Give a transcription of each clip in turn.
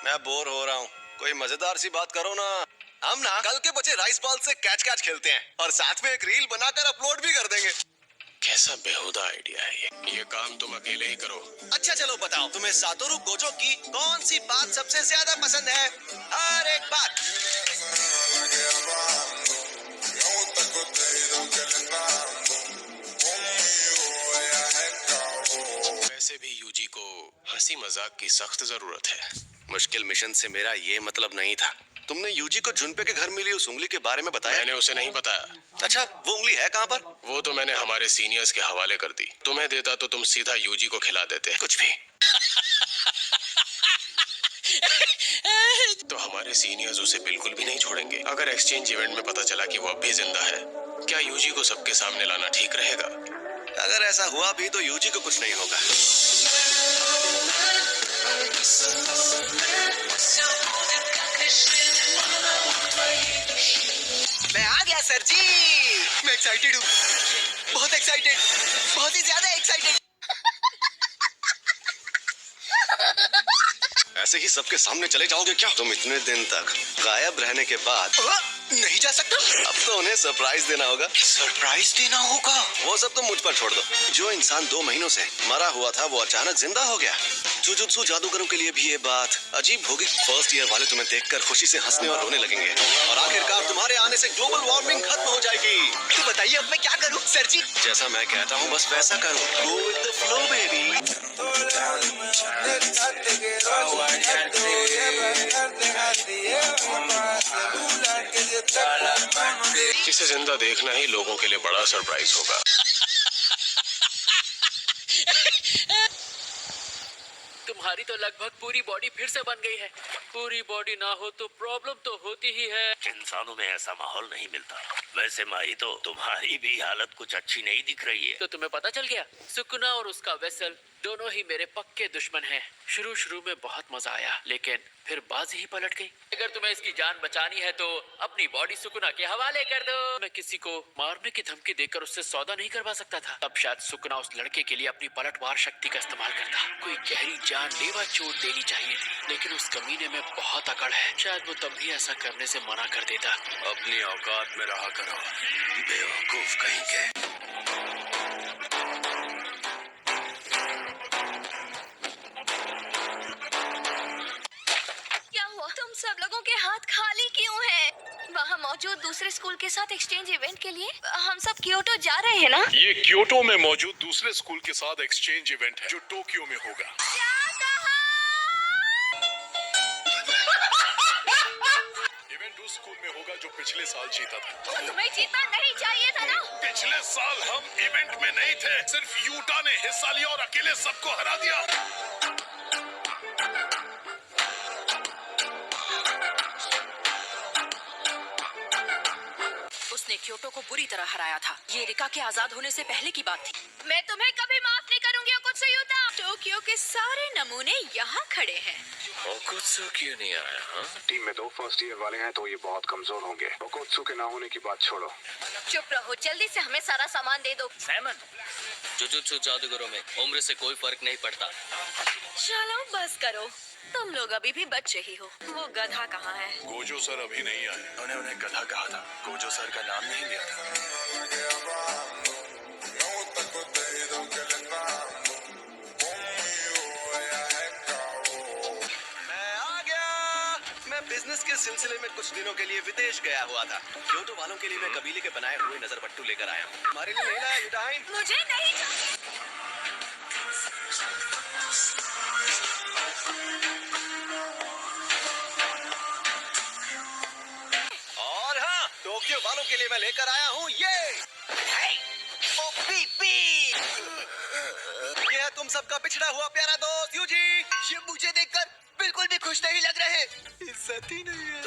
मैं बोर हो रहा हूँ, कोई मजेदार सी बात करो ना। हम ना कल के बचे राइस बॉल से कैच कैच खेलते हैं और साथ में एक रील बनाकर अपलोड भी कर देंगे। कैसा बेहुदा आइडिया है ये काम तुम अकेले ही करो। अच्छा चलो बताओ, तुम्हें सातोरु गोजो की कौन सी बात सबसे ज्यादा पसंद है? हर एक बात। वैसे भी यूजी को हंसी मजाक की सख्त जरूरत है। मुश्किल मिशन से मेरा ये मतलब नहीं था। तुमने यूजी को जुनपे के घर मिली उस उंगली के बारे में बताया? मैंने उसे नहीं बताया। अच्छा, वो उंगली है कहाँ पर? वो तो मैंने हमारे सीनियर्स के हवाले कर दी। तुम्हें देता तो तुम सीधा यूजी को खिला देते। कुछ भी। तो हमारे सीनियर्स उसे बिल्कुल भी नहीं छोड़ेंगे। अगर एक्सचेंज इवेंट में पता चला कि वो अब भी जिंदा है, क्या यूजी को सबके सामने लाना ठीक रहेगा? अगर ऐसा हुआ भी तो यूजी को कुछ नहीं होगा। मैं आ गया सर जी। मैं एक्साइटेड हूँ, बहुत एक्साइटेड, बहुत ही ज्यादा एक्साइटेड। ऐसे ही सबके सामने चले जाओगे क्या? तुम इतने दिन तक गायब रहने के बाद नहीं जा सकता। अब तो उन्हें सरप्राइज देना होगा। सरप्राइज देना होगा? वो सब तो मुझ पर छोड़ दो। जो इंसान 2 महीनों से मरा हुआ था वो अचानक जिंदा हो गया। जुजुत्सु जादूगरों के लिए भी ये बात अजीब होगी। फर्स्ट ईयर वाले तुम्हें देखकर खुशी से हंसने और रोने लगेंगे और आखिरकार तुम्हारे आने से ग्लोबल वार्मिंग खत्म हो जाएगी। तो बताइए अब मैं क्या करूं सर जी? जैसा मैं कहता हूँ बस वैसा करो। Go with the flow baby. इसे जिंदा देखना ही लोगों के लिए बड़ा सरप्राइज होगा। तुम्हारी तो लगभग पूरी बॉडी फिर से बन गई है। पूरी बॉडी ना हो तो प्रॉब्लम तो होती ही है। इंसानों में ऐसा माहौल नहीं मिलता। वैसे माही तो तुम्हारी भी हालत कुछ अच्छी नहीं दिख रही है। तो तुम्हें पता चल गया? सुकुना और उसका वेसल दोनों ही मेरे पक्के दुश्मन हैं। शुरू में बहुत मजा आया, लेकिन फिर बाजी ही पलट गई। अगर तुम्हें इसकी जान बचानी है तो अपनी बॉडी सुकुना के हवाले कर दो। मैं किसी को मारने की धमकी देकर उससे सौदा नहीं करवा सकता था। तब शायद सुकुना उस लड़के के लिए अपनी पलटवार शक्ति का इस्तेमाल करता। कोई गहरी जानलेवा चोट देनी चाहिए थी, लेकिन उस कमीने में बहुत अकड़ है। शायद वो तब भी ऐसा करने से मना कर देता। अपनी औकात में रहा करो, बेवकूफ कहीं के। तुम सब लोगों के हाथ खाली क्यों हैं? वहाँ मौजूद दूसरे स्कूल के साथ एक्सचेंज इवेंट के लिए हम सब क्योटो जा रहे हैं ना? ये क्योटो में मौजूद दूसरे स्कूल के साथ एक्सचेंज इवेंट है जो टोक्यो में होगा। इवेंट उस स्कूल में होगा जो पिछले साल जीता था। तो तुम्हें जीतना नहीं चाहिए था ना? पिछले साल हम इवेंट में नहीं थे, सिर्फ यूटा ने हिस्सा लिया और अकेले सबको हरा दिया। उसने क्योटो को बुरी तरह हराया था। ये रिका के आजाद होने से पहले की बात थी। मैं तुम्हें कभी माफ नहीं करूंगी ओकुत्सुयुता। टोक्यो के सारे नमूने यहाँ खड़े हैं। ओकुत्सु क्यों नहीं आया? हाँ? टीम में 2 फर्स्ट ईयर वाले हैं तो ये बहुत कमजोर होंगे। ओकुत्सु के ना होने की बात छोड़ो। चुप रहो, जल्दी से हमें सारा सामान दे दो। सैमन, जुजुत्सु जादूगरों में उम्र से कोई फर्क नहीं पड़ता। चलो बस करो, तुम लोग अभी भी बच्चे ही हो। वो गधा कहाँ है? गोजो सर अभी नहीं आए। उन्होंने उन्हें गधा कहा था, गोजो सर का नाम नहीं लिया था। मैं आ गया। मैं बिजनेस के सिलसिले में कुछ दिनों के लिए विदेश गया हुआ था। क्योटो वालों के लिए मैं कबीले के बनाए हुए नजर पट्टू लेकर आया हूँ। हमारे लिए नहीं लाया यूटाइन? मुझे नहीं और हाँ, टोक्यो वालों के लिए मैं लेकर आया हूँ ये ये है तुम सबका बिछड़ा हुआ प्यारा दोस्त यूजी। ये मुझे देखकर बिल्कुल भी खुश नहीं लग रहे। इज्जत ही नहीं है।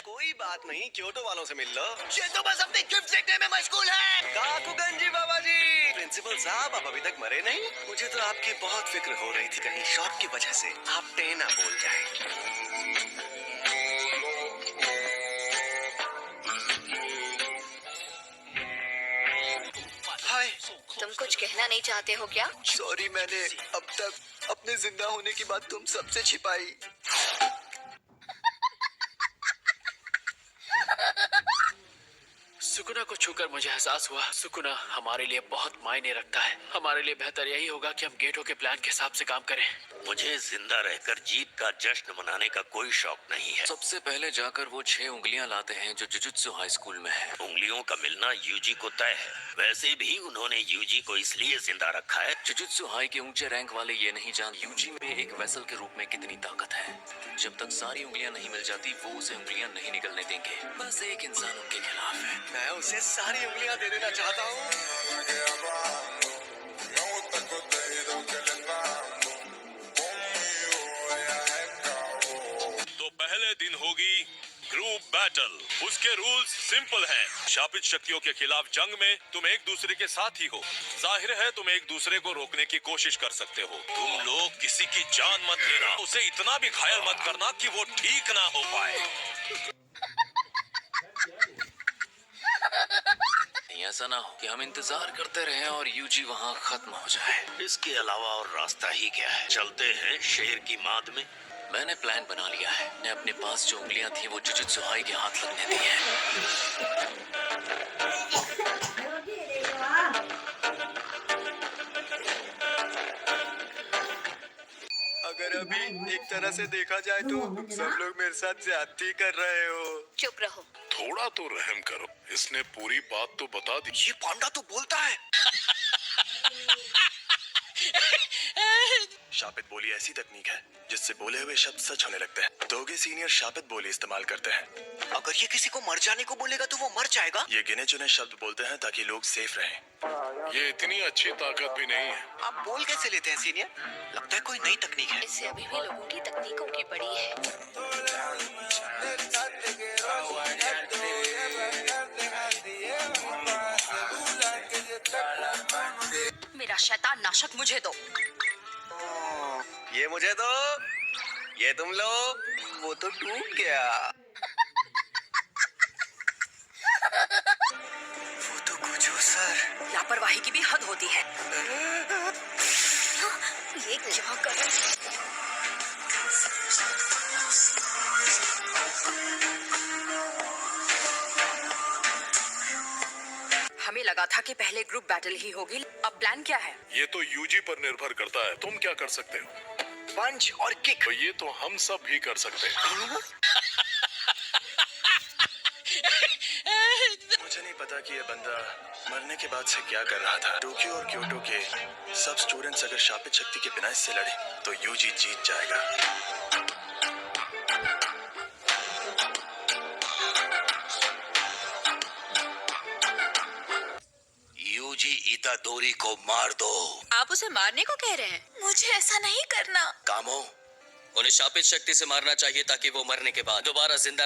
कोई बात नहीं, क्योटो वालों से मिल लो। ये तो बस अपने गिफ्ट देखने में मशगूल है। काकुगंजी बाबा जी। प्रिंसिपल साहब, आप अभी तक मरे नहीं? मुझे तो आपकी बहुत फिक्र हो रही थी, कहीं शॉक की वजह से आप टेना बोल जाए। हाय, तुम कुछ कहना नहीं चाहते हो क्या? सॉरी, मैंने अब तक अपने जिंदा होने की बात तुम सबसे छिपाई। सुकुना को छूकर मुझे एहसास हुआ सुकुना हमारे लिए बहुत मायने रखता है। हमारे लिए बेहतर यही होगा कि हम गेटो के प्लान के हिसाब से काम करें। मुझे जिंदा रहकर जीत का जश्न मनाने का कोई शौक नहीं है। सबसे पहले जाकर वो 6 उंगलियां लाते हैं जो जुजुत्सु हाई स्कूल में है। उंगलियों का मिलना यूजी को तय है। वैसे भी उन्होंने यूजी को इसलिए जिंदा रखा है। जुजुत्सु हाई के ऊंचे रैंक वाले ये नहीं जान यूजी में एक वेसल के रूप में कितनी ताकत है। जब तक सारी उंगलियां नहीं मिल जाती वो उसे उंगलियां नहीं निकलने देंगे। बस एक इंसान उनके खिलाफ है। मैं उसे सारी उंगलियां दे देना चाहता हूँ। तो पहले दिन होगी ग्रुप बैटल। उसके रूल्स सिंपल हैं। शापित शक्तियों के खिलाफ जंग में तुम एक दूसरे के साथ ही हो। जाहिर है तुम एक दूसरे को रोकने की कोशिश कर सकते हो। तुम लोग किसी की जान मत लेना, उसे इतना भी घायल मत करना कि वो ठीक ना हो पाए। ऐसा ना हो कि हम इंतजार करते रहें और यूजी वहाँ खत्म हो जाए। इसके अलावा और रास्ता ही क्या है? चलते हैं शेर की माद में। मैंने प्लान बना लिया है। मैंने अपने पास जो उंगलियां थी वो जुजुत्सु हाई के हाथ लगने दी हैं। अगर अभी एक तरह से देखा जाए तो सब लोग मेरे साथ ज्यादती कर रहे हो। चुप रहो। थोड़ा तो रहम करो, इसने पूरी बात तो बता दी। ये पांडा तो बोलता है। शापित बोली ऐसी तकनीक है जिससे बोले हुए शब्द सच होने लगते हैं। दोगे सीनियर शापित बोली इस्तेमाल करते हैं। अगर ये किसी को मर जाने को बोलेगा तो वो मर जाएगा। ये गिने चुने शब्द बोलते हैं ताकि लोग सेफ रहें। ये इतनी अच्छी ताकत भी नहीं है। आप बोल कैसे लेते हैं सीनियर? लगता है कोई नई तकनीक है। इससे अभी भी लोगों की तकनीकों की पड़ी है। मेरा शैतान नाशक मुझे दो। ये मुझे दो, ये तुम लो। वो तो टूट गया। वो तो कुछ हो सर। लापरवाही की भी हद होती है। ये क्या कर रहे हैं? हमें लगा था कि पहले ग्रुप बैटल ही होगी। अब प्लान क्या है? ये तो यूजी पर निर्भर करता है। तुम क्या कर सकते हो? पंच और किक। तो ये तो हम सब भी कर सकते हैं। मुझे नहीं पता कि ये बंदा मरने के बाद से क्या कर रहा था। टोक्यो और क्योटो के सब स्टूडेंट्स अगर शापित शक्ति के बिना इससे लड़े तो यूजी जीत जाएगा। यूजी इतादोरी को मार दो। आप उसे मारने को कह रहे हैं? मुझे ऐसा नहीं करना। कामो, उन्हें शापित शक्ति से मारना चाहिए ताकि वो मरने के बाद दोबारा जिंदा